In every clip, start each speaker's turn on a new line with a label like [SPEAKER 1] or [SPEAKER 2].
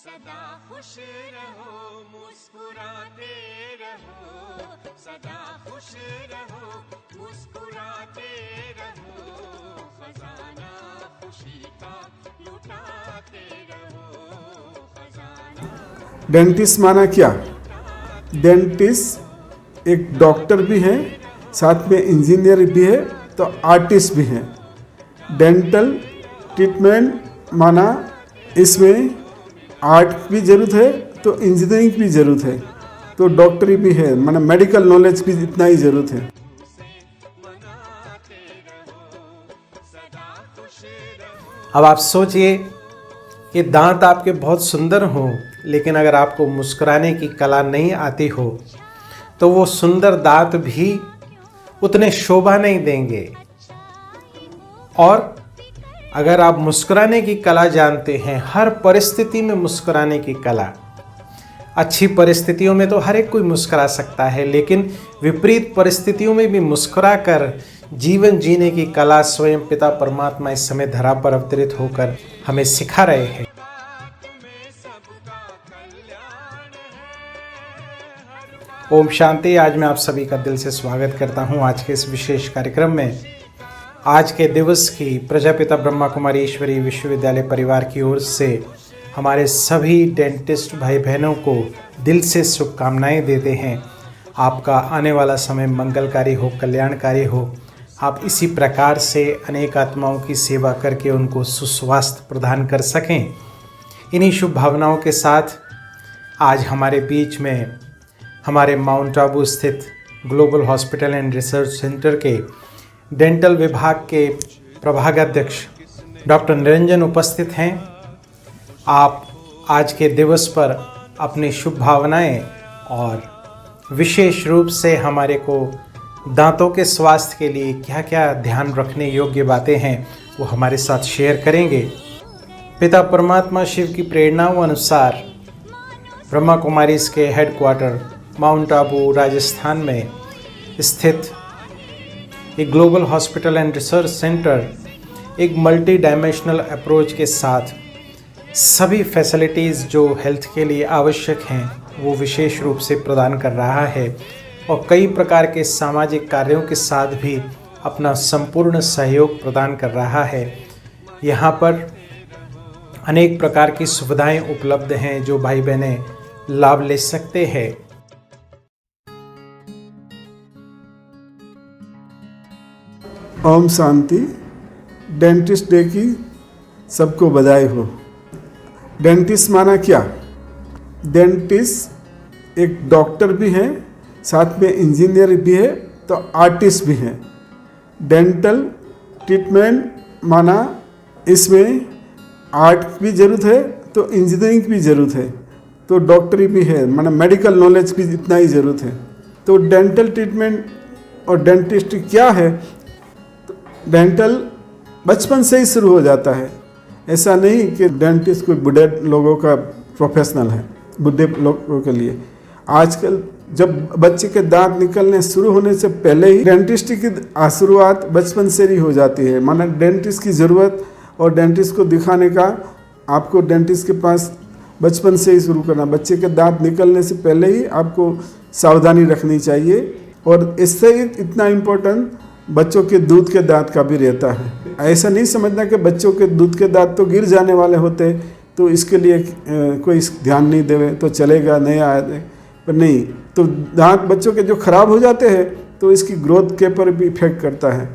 [SPEAKER 1] सदा खुश रहो मुस्कुराते रहो, सदा खुश रहो मुस्कुराते रहो, खजाना खुशी का लुटाते रहो, खजाना।
[SPEAKER 2] डेंटिस्ट माना क्या? डेंटिस्ट एक डॉक्टर भी है, साथ में इंजीनियर भी है, तो आर्टिस्ट भी है। डेंटल ट्रीटमेंट माना इसमें आर्ट भी ज़रूरत है, तो इंजीनियरिंग भी ज़रूरत है, तो डॉक्टरी भी है, माना मेडिकल नॉलेज भी इतना ही ज़रूरत है।
[SPEAKER 3] अब आप सोचिए कि दांत आपके बहुत सुंदर हों, लेकिन अगर आपको मुस्कुराने की कला नहीं आती हो तो वो सुंदर दांत भी उतने शोभा नहीं देंगे। और अगर आप मुस्कुराने की कला जानते हैं, हर परिस्थिति में मुस्कुराने की कला, अच्छी परिस्थितियों में तो हर एक कोई मुस्कुरा सकता है, लेकिन विपरीत परिस्थितियों में भी मुस्कुरा कर जीवन जीने की कला स्वयं पिता परमात्मा इस समय धरा पर अवतरित होकर हमें सिखा रहे हैं। ओम शांति। आज मैं आप सभी का दिल से स्वागत करता हूं आज के इस विशेष कार्यक्रम में। आज के दिवस की प्रजापिता ब्रह्मा कुमारी ईश्वरी विश्वविद्यालय परिवार की ओर से हमारे सभी डेंटिस्ट भाई बहनों को दिल से शुभकामनाएं देते हैं। आपका आने वाला समय मंगलकारी हो, कल्याणकारी हो। आप इसी प्रकार से अनेक आत्माओं की सेवा करके उनको सुस्वास्थ्य प्रदान कर सकें। इन्हीं शुभ भावनाओं के साथ आज हमारे बीच में हमारे माउंट आबू स्थित global hospital and research centre के डेंटल विभाग के प्रभागाध्यक्ष डॉक्टर निरंजन उपस्थित हैं। आप आज के दिवस पर अपनी शुभ भावनाएं और विशेष रूप से हमारे को दांतों के स्वास्थ्य के लिए क्या क्या ध्यान रखने योग्य बातें हैं वो हमारे साथ शेयर करेंगे। पिता परमात्मा शिव की प्रेरणाओं अनुसार ब्रह्मा कुमारीज के हेडक्वार्टर माउंट आबू राजस्थान में स्थित एक global hospital and research centre एक मल्टी डायमेंशनल अप्रोच के साथ सभी फैसिलिटीज़ जो हेल्थ के लिए आवश्यक हैं वो विशेष रूप से प्रदान कर रहा है और कई प्रकार के सामाजिक कार्यों के साथ भी अपना संपूर्ण सहयोग प्रदान कर रहा है। यहाँ पर अनेक प्रकार की सुविधाएं उपलब्ध हैं जो भाई बहनें लाभ ले सकते हैं।
[SPEAKER 2] ओम शांति। डेंटिस्ट डे की सबको बधाई हो। डेंटिस्ट माना क्या? डेंटिस्ट एक डॉक्टर भी है, साथ में इंजीनियर भी है, तो आर्टिस्ट भी है। डेंटल ट्रीटमेंट माना इसमें आर्ट भी ज़रूरत है, तो इंजीनियरिंग भी ज़रूरत है, तो डॉक्टरी भी है, माना मेडिकल नॉलेज भी इतना ही ज़रूरत है। तो डेंटल ट्रीटमेंट और डेंटिस्ट क्या है? डेंटल बचपन से ही शुरू हो जाता है। ऐसा नहीं कि डेंटिस्ट कोई बूढ़े लोगों का प्रोफेशनल है, बूढ़े लोगों के लिए। आजकल जब बच्चे के दांत निकलने शुरू होने से पहले ही डेंटिस्ट की शुरुआत बचपन से ही हो जाती है। माना डेंटिस्ट की ज़रूरत और डेंटिस्ट को दिखाने का आपको डेंटिस्ट के पास बचपन से ही शुरू करना। बच्चे के दांत निकलने से पहले ही आपको सावधानी रखनी चाहिए। और इससे इतना इम्पोर्टेंट बच्चों के दूध के दांत का भी रहता है। ऐसा नहीं समझना कि बच्चों के दूध के दांत तो गिर जाने वाले होते, तो इसके लिए कोई ध्यान नहीं देवे तो चलेगा, नहीं आए पर नहीं। तो दांत बच्चों के जो ख़राब हो जाते हैं तो इसकी ग्रोथ के पर भी इफेक्ट करता है।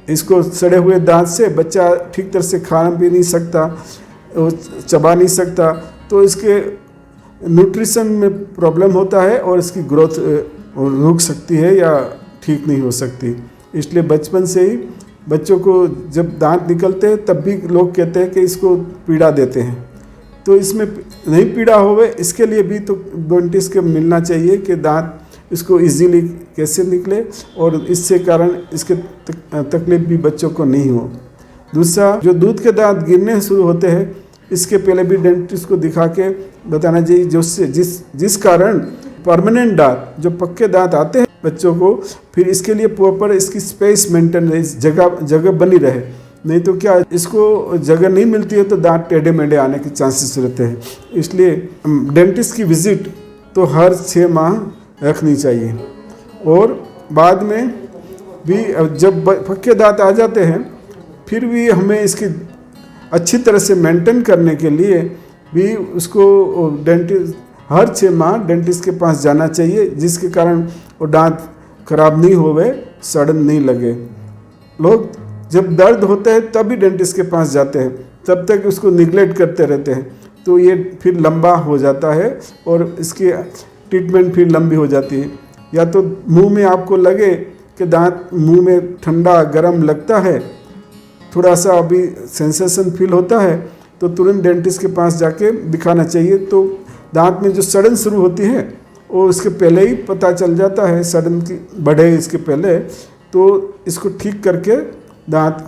[SPEAKER 2] इसको सड़े हुए दांत से बच्चा ठीक तरह से खा भी नहीं सकता, चबा नहीं सकता, तो इसके न्यूट्रिशन में प्रॉब्लम होता है और इसकी ग्रोथ रुक सकती है या ठीक नहीं हो सकती। इसलिए बचपन से ही बच्चों को जब दांत निकलते हैं तब भी लोग कहते हैं कि इसको पीड़ा देते हैं, तो इसमें नहीं पीड़ा होवे इसके लिए भी तो डेंटिस्ट को मिलना चाहिए कि दांत इसको इजीली कैसे निकले और इससे कारण इसके तकलीफ भी बच्चों को नहीं हो। दूसरा, जो दूध के दांत गिरने शुरू होते हैं इसके पहले भी डेंटिस्ट को दिखा के बताना चाहिए, जिस कारण परमानेंट दांत जो पक्के दांत आते हैं बच्चों को, फिर इसके लिए प्रॉपर इसकी स्पेस मेंटेन जगह बनी रहे। नहीं तो क्या इसको जगह नहीं मिलती है तो दांत टेढ़े मेढ़े आने के चांसेस रहते हैं। इसलिए डेंटिस्ट की विज़िट तो हर 6 माह रखनी चाहिए। और बाद में भी जब पक्के दांत आ जाते हैं फिर भी हमें इसकी अच्छी तरह से मेंटेन करने के लिए भी उसको डेंटिस्ट हर 6 माह डेंटिस्ट के पास जाना चाहिए, जिसके कारण वो दांत खराब नहीं होवे, सड़न नहीं लगे। लोग जब दर्द होता है तभी डेंटिस्ट के पास जाते हैं, तब तक उसको निगलेक्ट करते रहते हैं तो ये फिर लंबा हो जाता है और इसकी ट्रीटमेंट फिर लंबी हो जाती है। या तो मुंह में आपको लगे कि दांत मुंह में ठंडा गर्म लगता है, थोड़ा सा अभी सेंसेशन फील होता है तो तुरंत डेंटिस्ट के पास जाके दिखाना चाहिए। तो दांत में जो सड़न शुरू होती है वो इसके पहले ही पता चल जाता है, सड़न की बढ़े इसके पहले, तो इसको ठीक करके दांत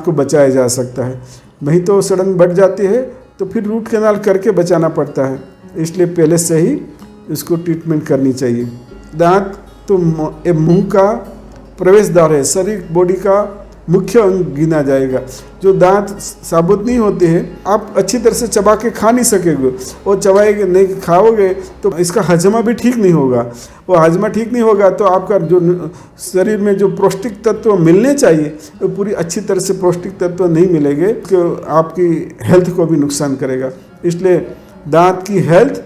[SPEAKER 2] को बचाया जा सकता है। नहीं तो सड़न बढ़ जाती है तो फिर रूट कैनाल करके बचाना पड़ता है, इसलिए पहले से ही इसको ट्रीटमेंट करनी चाहिए। दांत तो मुंह का प्रवेश द्वार है, शरीर बॉडी का मुख्य अंग गिना जाएगा। जो दांत साबुत नहीं होते हैं आप अच्छी तरह से चबा के खा नहीं सकेंगे, और चबाएंगे नहीं खाओगे तो इसका हजमा भी ठीक नहीं होगा। वो हजमा ठीक नहीं होगा तो आपका जो शरीर में जो पौष्टिक तत्व मिलने चाहिए वो पूरी अच्छी तरह से पौष्टिक तत्व नहीं मिलेंगे, तो आपकी हेल्थ को भी नुकसान करेगा। इसलिए दांत की हेल्थ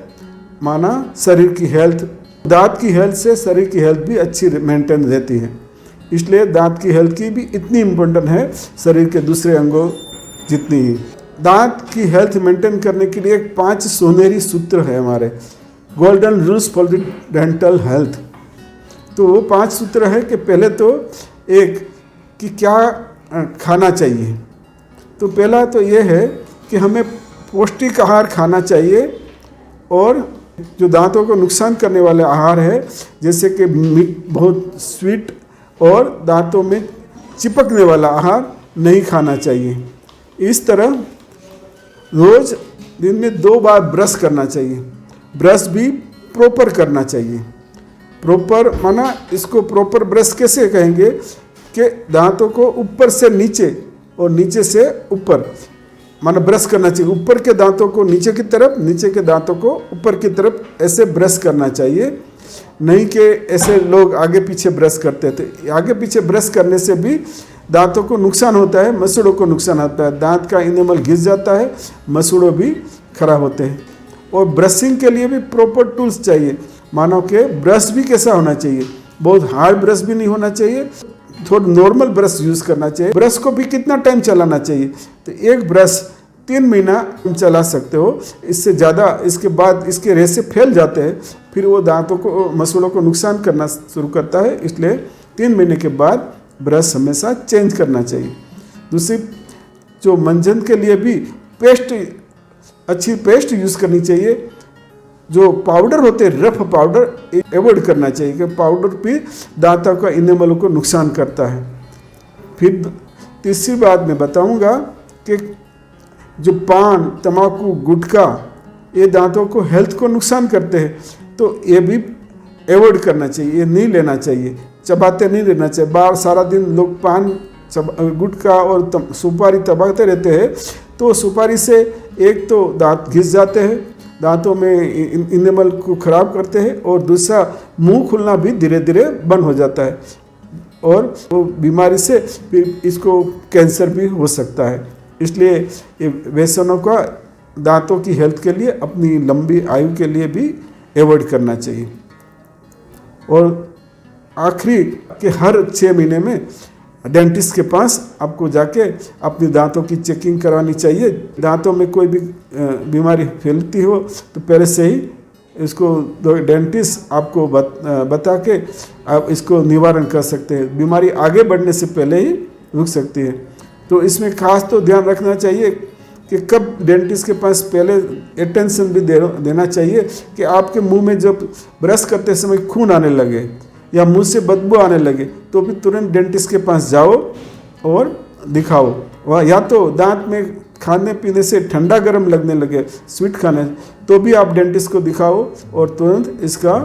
[SPEAKER 2] माना शरीर की हेल्थ, दांत की हेल्थ से शरीर की हेल्थ भी अच्छी मेंटेन रहती है। इसलिए दांत की हेल्थ की भी इतनी इम्पोर्टेंट है शरीर के दूसरे अंगों जितनी ही। दांत की हेल्थ मेंटेन करने के लिए 5 सोनेरी सूत्र है हमारे, golden rules for the dental health. तो वो 5 सूत्र है कि पहले तो एक कि क्या खाना चाहिए। तो पहला तो ये है कि हमें पौष्टिक आहार खाना चाहिए, और जो दांतों को नुकसान करने वाले आहार है जैसे कि बहुत स्वीट और दांतों में चिपकने वाला आहार नहीं खाना चाहिए। इस तरह रोज़ दिन में 2 बार ब्रश करना चाहिए, ब्रश भी प्रॉपर करना चाहिए। प्रॉपर माना इसको प्रॉपर ब्रश कैसे कहेंगे कि दांतों को ऊपर से नीचे और नीचे से ऊपर माना ब्रश करना चाहिए। ऊपर के दांतों को नीचे की तरफ, नीचे के दांतों को ऊपर की तरफ ऐसे ब्रश करना चाहिए, नहीं कि ऐसे लोग आगे पीछे ब्रश करते थे। आगे पीछे ब्रश करने से भी दांतों को नुकसान होता है, मसूड़ों को नुकसान होता है, दांत का इनेमल घिस जाता है, मसूड़ों भी खराब होते हैं। और ब्रशिंग के लिए भी प्रॉपर टूल्स चाहिए। मानो कि ब्रश भी कैसा होना चाहिए, बहुत हार्ड ब्रश भी नहीं होना चाहिए, थोड़ा नॉर्मल ब्रश यूज़ करना चाहिए। ब्रश को भी कितना टाइम चलाना चाहिए, तो एक ब्रश 3 महीना चला सकते हो, इससे ज़्यादा इसके बाद इसके रेशे फैल जाते हैं, फिर वो दांतों को मसूड़ों को नुकसान करना शुरू करता है। इसलिए 3 महीने के बाद ब्रश हमेशा चेंज करना चाहिए। दूसरी जो मंजन के लिए भी पेस्ट, अच्छी पेस्ट यूज़ करनी चाहिए। जो पाउडर होते हैं रफ पाउडर अवॉइड करना चाहिए, कि पाउडर भी दांतों का इनेमल को नुकसान करता है। फिर तीसरी बात मैं बताऊंगा कि जो पान, तंबाकू, गुटखा ये दांतों को हेल्थ को नुकसान करते हैं, तो ये भी अवॉइड करना चाहिए, ये नहीं लेना चाहिए, चबाते नहीं रहना चाहिए। बाहर सारा दिन लोग पान, गुटखा और सुपारी चबाते रहते हैं, तो सुपारी से एक तो दांत घिस जाते हैं, दांतों में इनेमल को ख़राब करते हैं, और दूसरा मुंह खुलना भी धीरे धीरे बंद हो जाता है, और वो बीमारी से फिर इसको कैंसर भी हो सकता है। इसलिए ये व्यसनों का दांतों की हेल्थ के लिए, अपनी लंबी आयु के लिए भी अवॉइड करना चाहिए। और आखिरी कि हर 6 महीने में डेंटिस्ट के पास आपको जाके अपनी दांतों की चेकिंग करवानी चाहिए। दांतों में कोई भी बीमारी फैलती हो तो पहले से ही इसको डेंटिस्ट आपको बता के आप इसको निवारण कर सकते हैं। बीमारी आगे बढ़ने से पहले ही रुक सकती है। तो इसमें खास तो ध्यान रखना चाहिए कि कब डेंटिस्ट के पास पहले अटेंशन भी देना चाहिए कि आपके मुंह में जब ब्रश करते समय खून आने लगे या मुंह से बदबू आने लगे तो भी तुरंत डेंटिस्ट के पास जाओ और दिखाओ। वह या तो दांत में खाने पीने से ठंडा गर्म लगने लगे, स्वीट खाने, तो भी आप डेंटिस्ट को दिखाओ और तुरंत इसका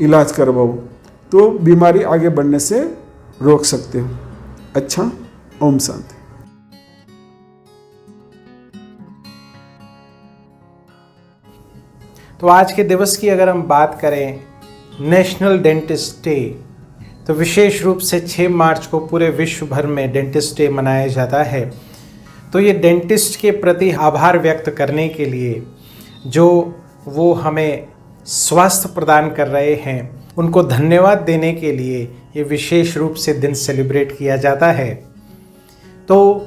[SPEAKER 2] इलाज करवाओ, तो बीमारी आगे बढ़ने से रोक सकते हो। अच्छा, ओम शांति।
[SPEAKER 3] तो आज के दिवस की अगर हम बात करें, नेशनल डेंटिस्ट डे, तो विशेष रूप से 6 मार्च को पूरे विश्व भर में डेंटिस्ट डे मनाया जाता है। तो ये डेंटिस्ट के प्रति आभार व्यक्त करने के लिए जो वो हमें स्वास्थ्य प्रदान कर रहे हैं, उनको धन्यवाद देने के लिए ये विशेष रूप से दिन सेलिब्रेट किया जाता है। तो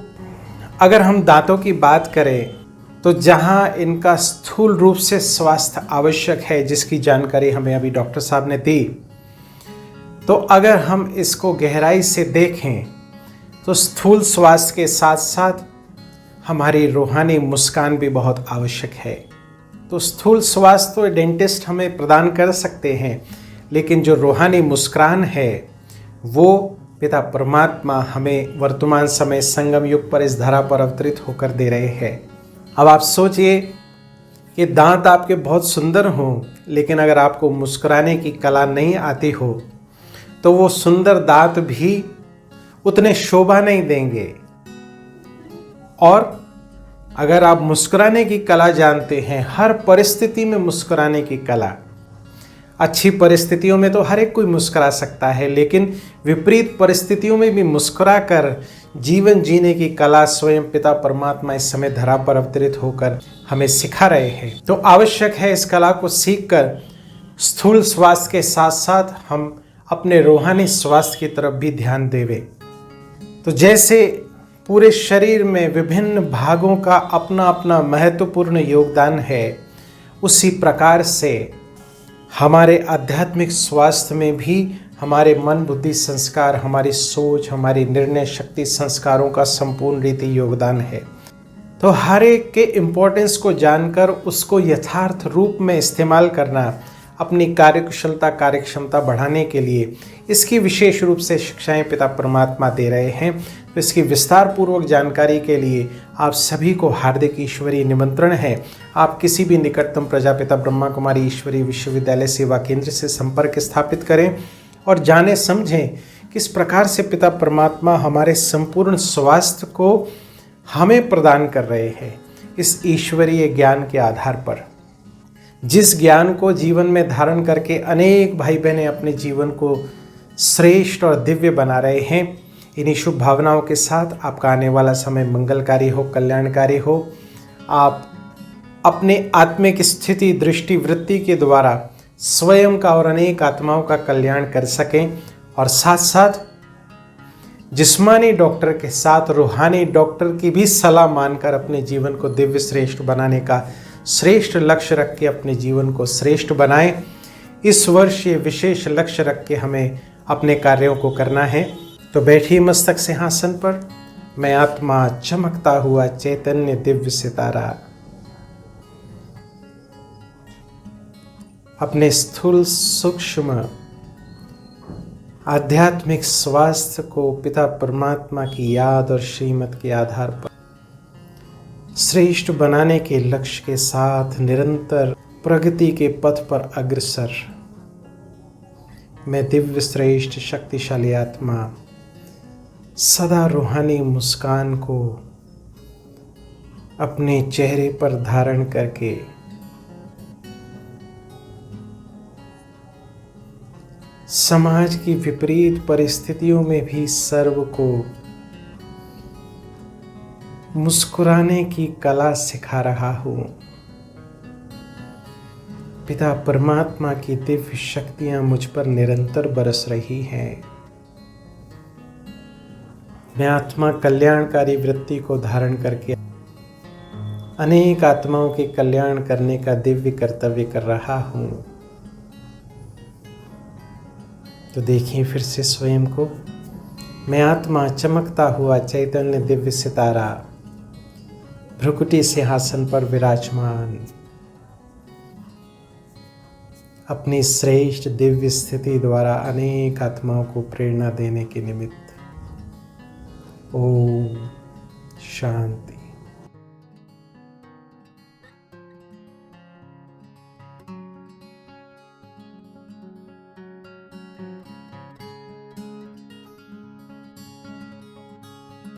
[SPEAKER 3] अगर हम दांतों की बात करें तो जहां इनका स्थूल रूप से स्वास्थ्य आवश्यक है, जिसकी जानकारी हमें अभी डॉक्टर साहब ने दी, तो अगर हम इसको गहराई से देखें तो स्थूल स्वास्थ्य के साथ साथ हमारी रूहानी मुस्कान भी बहुत आवश्यक है। तो स्थूल स्वास्थ्य तो डेंटिस्ट हमें प्रदान कर सकते हैं, लेकिन जो रूहानी मुस्कान है वो पिता परमात्मा हमें वर्तमान समय संगम युग पर इस धरा पर अवतरित होकर दे रहे हैं। अब आप सोचिए कि दांत आपके बहुत सुंदर हों, लेकिन अगर आपको मुस्कुराने की कला नहीं आती हो तो वो सुंदर दांत भी उतने शोभा नहीं देंगे। और अगर आप मुस्कुराने की कला जानते हैं, हर परिस्थिति में मुस्कुराने की कला, अच्छी परिस्थितियों में तो हर एक कोई मुस्कुरा सकता है, लेकिन विपरीत परिस्थितियों में भी मुस्कुरा कर जीवन जीने की कला स्वयं पिता परमात्मा इस समय धरा पर अवतरित होकर हमें सिखा रहे हैं। तो आवश्यक है इस कला को सीखकर स्थूल स्वास्थ्य के साथ साथ हम अपने रूहानी स्वास्थ्य की तरफ भी ध्यान देवें। तो जैसे पूरे शरीर में विभिन्न भागों का अपना अपना महत्वपूर्ण योगदान है, उसी प्रकार से हमारे आध्यात्मिक स्वास्थ्य में भी हमारे मन, बुद्धि, संस्कार, हमारी सोच, हमारी निर्णय शक्ति, संस्कारों का संपूर्ण रीति योगदान है। तो हर एक के इम्पोर्टेंस को जानकर उसको यथार्थ रूप में इस्तेमाल करना अपनी कार्यकुशलता, कार्यक्षमता बढ़ाने के लिए इसकी विशेष रूप से शिक्षाएं पिता परमात्मा दे रहे हैं। तो इसकी विस्तार पूर्वक जानकारी के लिए आप सभी को हार्दिक ईश्वरीय निमंत्रण है। आप किसी भी निकटतम प्रजापिता ब्रह्मा कुमारी ईश्वरीय विश्वविद्यालय सेवा केंद्र से संपर्क स्थापित करें और जाने समझें किस प्रकार से पिता परमात्मा हमारे संपूर्ण स्वास्थ्य को हमें प्रदान कर रहे हैं इस ईश्वरीय ज्ञान के आधार पर, जिस ज्ञान को जीवन में धारण करके अनेक भाई बहनें अपने जीवन को श्रेष्ठ और दिव्य बना रहे हैं। इन्हीं शुभ भावनाओं के साथ आपका आने वाला समय मंगलकारी हो, कल्याणकारी हो। आप अपने आत्मिक स्थिति, दृष्टि, वृत्ति के द्वारा स्वयं का और अनेक आत्माओं का कल्याण कर सकें और साथ साथ जिस्मानी डॉक्टर के साथ रूहानी डॉक्टर की भी सलाह मानकर अपने जीवन को दिव्य श्रेष्ठ बनाने का श्रेष्ठ लक्ष्य रख के अपने जीवन को श्रेष्ठ बनाएं। इस वर्ष ये विशेष लक्ष्य रख के हमें अपने कार्यों को करना है। तो बैठिए मस्तक सिंहासन पर, मैं आत्मा चमकता हुआ चैतन्य दिव्य सितारा अपने स्थूल सूक्ष्म आध्यात्मिक स्वास्थ्य को पिता परमात्मा की याद और श्रीमत के आधार पर श्रेष्ठ बनाने के लक्ष्य के साथ निरंतर प्रगति के पथ पर अग्रसर मैं दिव्य श्रेष्ठ शक्तिशाली आत्मा सदा रूहानी मुस्कान को अपने चेहरे पर धारण करके समाज की विपरीत परिस्थितियों में भी सर्व को मुस्कुराने की कला सिखा रहा हूँ। पिता परमात्मा की दिव्य शक्तियाँ मुझ पर निरंतर बरस रही हैं। मैं आत्मा कल्याणकारी वृत्ति को धारण करके अनेक आत्माओं के कल्याण करने का दिव्य कर्तव्य कर रहा हूँ। तो देखिए फिर से स्वयं को, मैं आत्मा चमकता हुआ चैतन्य दिव्य सितारा भ्रुकुटी सिंहासन पर विराजमान अपनी श्रेष्ठ दिव्य स्थिति द्वारा अनेक आत्माओं को प्रेरणा देने के निमित्त। ओम शांति।